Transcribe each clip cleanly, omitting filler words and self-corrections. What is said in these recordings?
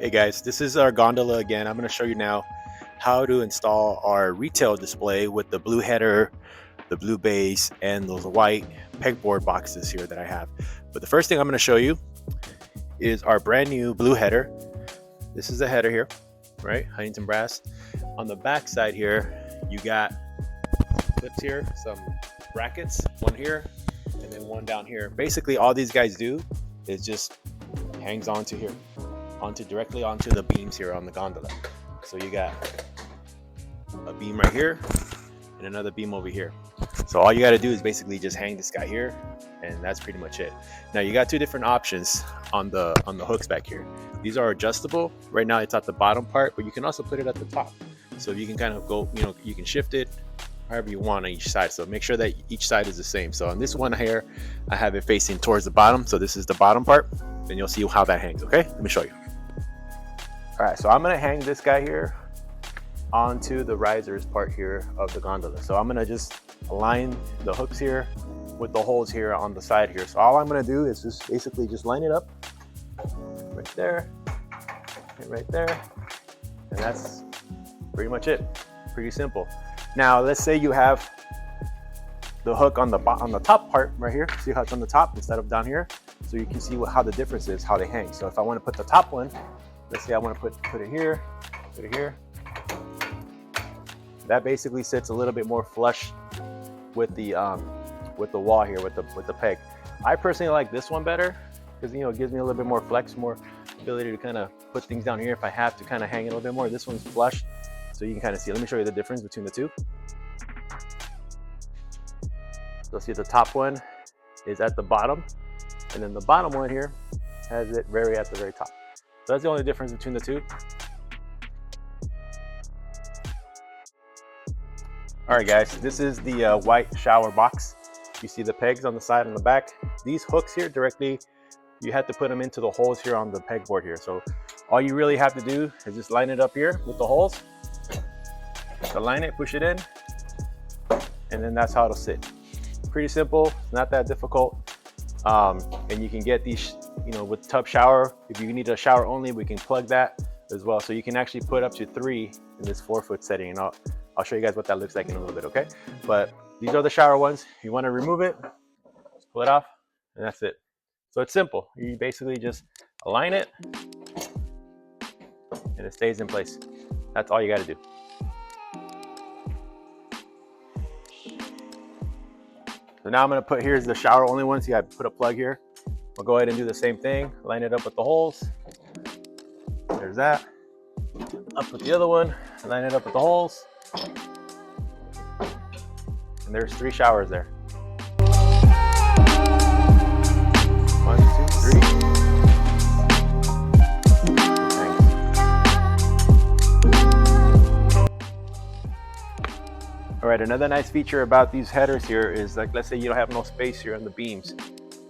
Hey guys, this is our gondola again. I'm going to show you now how to install our retail display with the blue header, the blue base, and those white pegboard boxes here that I have. But the first thing I'm going to show you is our brand new blue header. This is the header here, right? Huntington brass. On the back side here, you got clips here, some brackets, one here, and then one down here. Basically, all these guys do is just hangs onto here. Directly onto the beams here on the gondola. So you got a beam right here and another beam over here. So all you got to do is basically just hang this guy here, and that's pretty much it. Now you got two different options on the hooks back here. These are adjustable. Right now it's at the bottom part, but you can also put it at the top. So you can kind of go, you can shift it however you want on each side. So make sure that each side is the same. So on this one here, I have it facing towards the bottom. So this is the bottom part, and you'll see how that hangs. Okay, let me show you. All right, so I'm gonna hang this guy here onto the risers part here of the gondola. So I'm gonna just align the hooks here with the holes here on the side here. So all I'm gonna do is just basically just line it up right there and right there. And that's pretty much it, pretty simple. Now, let's say you have the hook on the top part right here. See how it's on the top instead of down here? So you can see how the difference is, how they hang. So if I wanna put the top one, let's say I want to put it here, put it here. That basically sits a little bit more flush with the wall here, with the peg. I personally like this one better because it gives me a little bit more flex, more ability to kind of put things down here if I have to kind of hang it a little bit more. This one's flush, so you can kind of see. Let me show you the difference between the two. So see the top one is at the bottom, and then the bottom one here has it at the very top. So that's the only difference between the two. All right, guys, this is the white shower box. You see the pegs on the side and the back. These hooks here directly, you have to put them into the holes here on the pegboard here. So all you really have to do is just line it up here with the holes. Align it, push it in, and then that's how it'll sit. Pretty simple, it's not that difficult. And you can get these, with tub shower. If you need a shower only, we can plug that as well. So you can actually put up to 3 in this 4-foot setting, and I'll show you guys what that looks like in a little bit, okay? But these are the shower ones. If you want to remove it, just pull it off, and that's it. So it's simple. You basically just align it, and it stays in place. That's all you got to do. So now I'm going to put, here's the shower only one, so you got to put a plug here. I'll go ahead and do the same thing, line it up with the holes. There's that. Up with the other one, line it up with the holes. And there's 3 showers there. 1, 2, 3. All right, another nice feature about these headers here is, like, let's say you don't have no space here on the beams,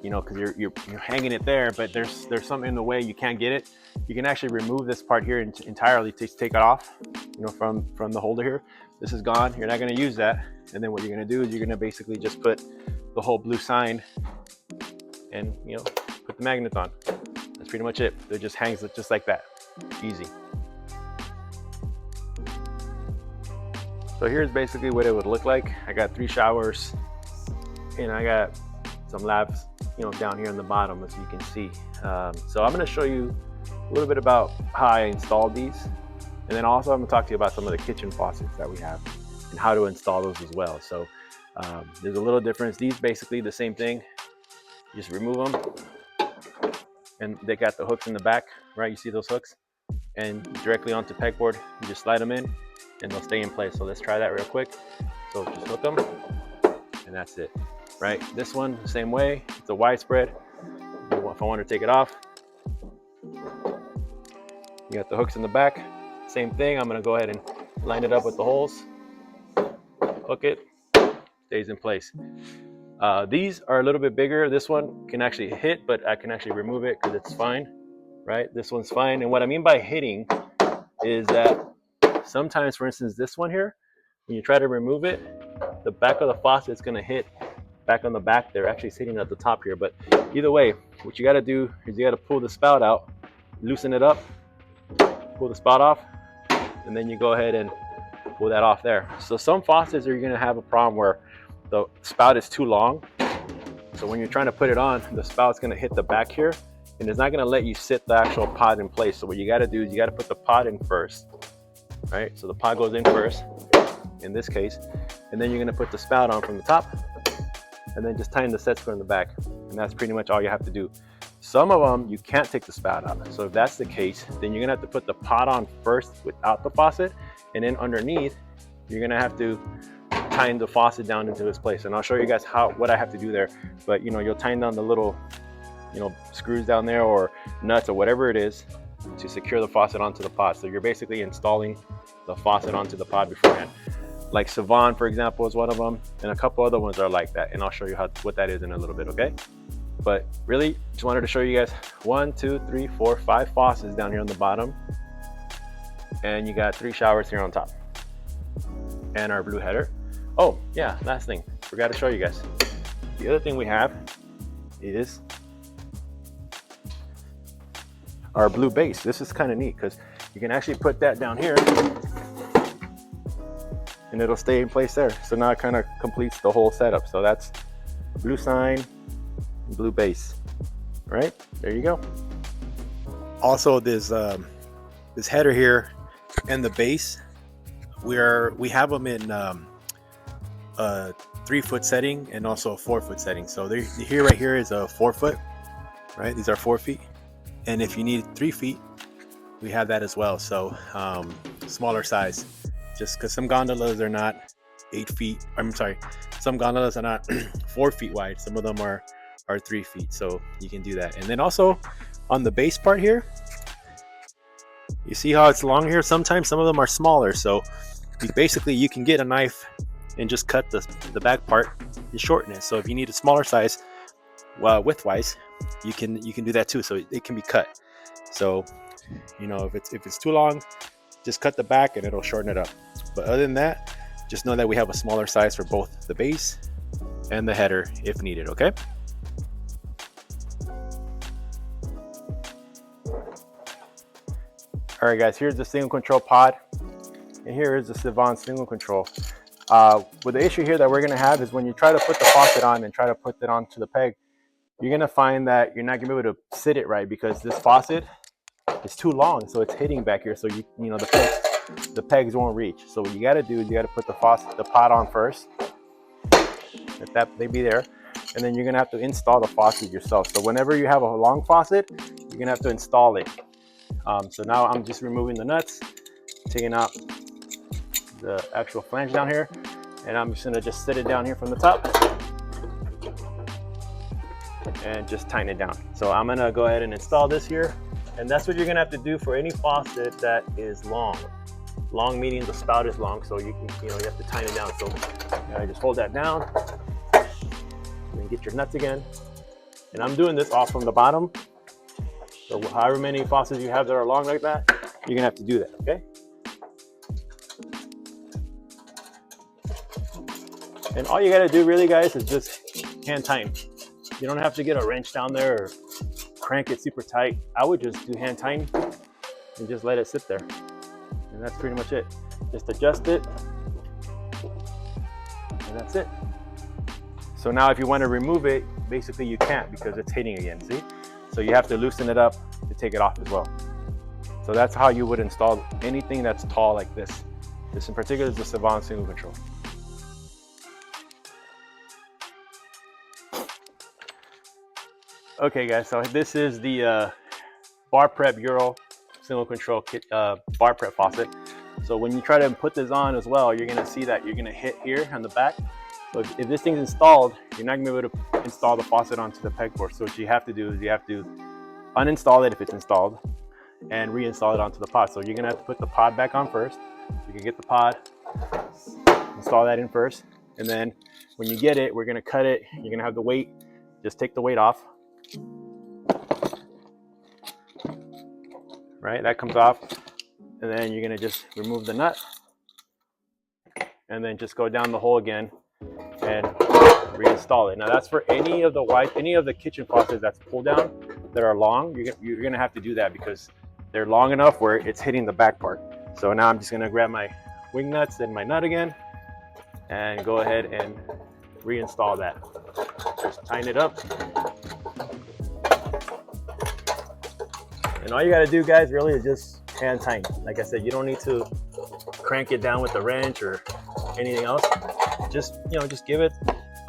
because you're hanging it there, but there's something in the way, you can't get it. You can actually remove this part here entirely, to take it off, from the holder here. This is gone. You're not going to use that. And then what you're going to do is you're going to basically just put the whole blue sign and put the magnets on. That's pretty much it. It just hangs just like that. Easy. So here's basically what it would look like. I got 3 showers, and I got some labs, down here on the bottom, as you can see. So I'm going to show you a little bit about how I installed these, and then also I'm going to talk to you about some of the kitchen faucets that we have and how to install those as well. So there's a little difference. These basically the same thing. You just remove them, and they got the hooks in the back, right? You see those hooks, and directly onto pegboard. You just slide them in, and they'll stay in place. So let's try that real quick. So just hook them, and that's it, right? This one, the same way. It's a widespread. If I want to take it off, you got the hooks in the back. Same thing. I'm going to go ahead and line it up with the holes. Hook it, stays in place. These are a little bit bigger. This one can actually hit, but I can actually remove it because it's fine, right? This one's fine. And what I mean by hitting is that sometimes, for instance, this one here, when you try to remove it, the back of the faucet is going to hit back on the back there, actually sitting at the top here. But either way, what you got to do is you got to pull the spout out, loosen it up, pull the spout off, and then you go ahead and pull that off there. So some faucets are going to have a problem where the spout is too long. So when you're trying to put it on, the spout's going to hit the back here, and it's not going to let you sit the actual pod in place. So what you got to do is you got to put the pod in first, right? So the pod goes in first, in this case, and then you're going to put the spout on from the top, and then just tighten the set screw in the back. And that's pretty much all you have to do. Some of them, you can't take the spout out. So if that's the case, then you're going to have to put the pod on first without the faucet, and then underneath, you're going to have to tighten the faucet down into its place. And I'll show you guys what I have to do there. But you'll tighten down the little screws down there or nuts or whatever it is to secure the faucet onto the pod. So you're basically installing the faucet onto the pod beforehand. Like Savon, for example, is one of them, and a couple other ones are like that, and I'll show you what that is in a little bit. Okay, but really just wanted to show you guys 1, 2, 3, 4, 5 faucets down here on the bottom, and you got 3 showers here on top, and our blue header. Oh yeah, last thing, forgot to show you guys. The other thing we have is our blue base. This is kind of neat because you can actually put that down here and it'll stay in place there. So now it kind of completes the whole setup. So that's blue sign, blue base, right? There you go. Also, this header here and the base, we have them in a 3-foot setting and also a 4-foot setting. So right here is a 4-foot, right? These are 4 feet. And if you need 3 feet, we have that as well. So smaller size, just because some gondolas are not 8 feet. I'm sorry, some gondolas are not 4 feet wide. Some of them are 3 feet. So you can do that. And then also on the base part here, you see how it's long here? Sometimes some of them are smaller. So basically you can get a knife and just cut the back part and shorten it. So if you need a smaller size, width-wise, you can do that too. So it can be cut. So if it's too long, just cut the back and it'll shorten it up. But other than that, just know that we have a smaller size for both the base and the header if needed. Okay. All right, guys. Here's the single control pod, and here is the Savon single control. With the issue here that we're going to have is when you try to put the faucet on and try to put it onto the peg, you're going to find that you're not going to be able to sit it right because this faucet is too long, so it's hitting back here. So the pegs won't reach. So what you got to do is you got to put the pod on first. Let that be there, and then you're going to have to install the faucet yourself. So whenever you have a long faucet, you're going to have to install it. So now I'm just removing the nuts, taking out the actual flange down here, and I'm just going to sit it down here from the top and just tighten it down. So I'm going to go ahead and install this here, and that's what you're going to have to do for any faucet that is long. Long meaning the spout is long, so you have to tighten it down. So just hold that down and then get your nuts again. And I'm doing this off from the bottom. So however many faucets you have that are long like that, you're gonna have to do that, okay? And all you gotta do really, guys, is just hand tighten. You don't have to get a wrench down there or crank it super tight. I would just do hand tighten and just let it sit there. And that's pretty much it. Just adjust it, and that's it. So now if you want to remove it, basically you can't because it's hitting again, see? So you have to loosen it up to take it off as well. So that's how you would install anything that's tall like this. This in particular is the Savon single control. Okay guys, so this is the Bar Prep Euro single control kit, bar prep faucet. So when you try to put this on as well, you're gonna see that you're gonna hit here on the back. So if this thing's installed, you're not gonna be able to install the faucet onto the pegboard. So what you have to do is you have to uninstall it if it's installed and reinstall it onto the pod. So you're gonna have to put the pod back on first. You can get the pod, install that in first, and then when you get it, we're gonna cut it. You're gonna have the weight, just take the weight off. Right, that comes off, and then you're gonna just remove the nut and then just go down the hole again and reinstall it. Now that's for any of the kitchen faucets that's pull down that are long. You're gonna have to do that because they're long enough where it's hitting the back part. So now I'm just gonna grab my wing nuts and my nut again and go ahead and reinstall that. Just tighten it up. And all you gotta do, guys, really is just hand tighten. Like I said, you don't need to crank it down with a wrench or anything else. Just, just give it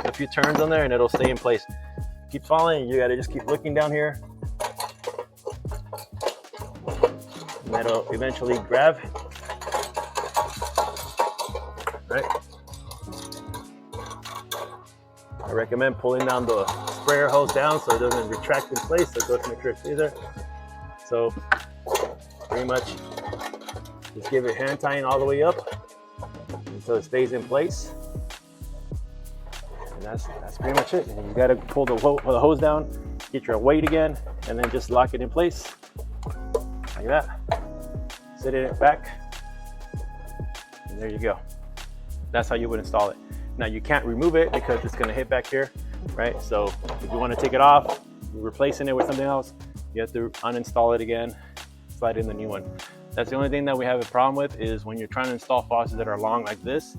a few turns on there and it'll stay in place. Keep following, you gotta just keep looking down here. And that'll eventually grab. Right? I recommend pulling down the sprayer hose down so it doesn't retract in place, so it goes to make sure it's either. So pretty much just give it hand tying all the way up until it stays in place. And that's pretty much it. And you gotta pull the hose down, get your weight again, and then just lock it in place like that. Sit it back, and there you go. That's how you would install it. Now you can't remove it because it's gonna hit back here, right? So if you wanna take it off, you're replacing it with something else, you have to uninstall it again, slide in the new one. That's the only thing that we have a problem with is when you're trying to install faucets that are long like this,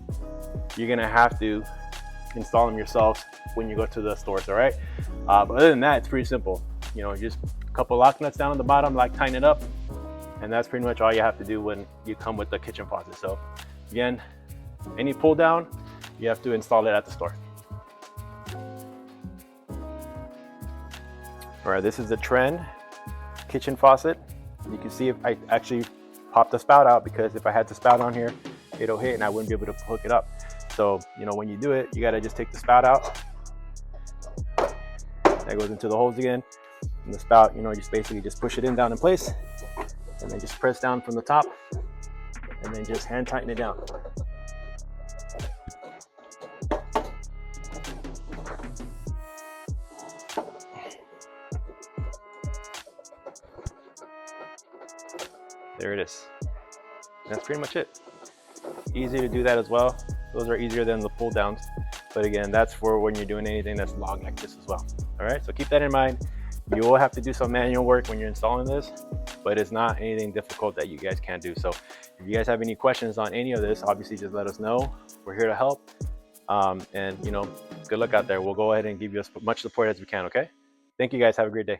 you're gonna have to install them yourself when you go to the stores, all right? But other than that, it's pretty simple. Just a couple lock nuts down on the bottom, like tighten it up, and that's pretty much all you have to do when you come with the kitchen faucet. So again, any pull down, you have to install it at the store. All right, this is the Trend kitchen faucet. You can see if I actually popped the spout out, because if I had the spout on here, it'll hit and I wouldn't be able to hook it up. So, when you do it, you gotta just take the spout out. That goes into the holes again. And the spout, just basically just push it down in place, and then just press down from the top, and then just hand tighten it down. There it is. That's pretty much it. Easy to do that as well. Those are easier than the pull downs. But again, that's for when you're doing anything that's long like this as well. All right, so keep that in mind. You will have to do some manual work when you're installing this, but it's not anything difficult that you guys can't do. So if you guys have any questions on any of this, obviously just let us know. We're here to help. And good luck out there. We'll go ahead and give you as much support as we can, okay? Thank you guys. Have a great day.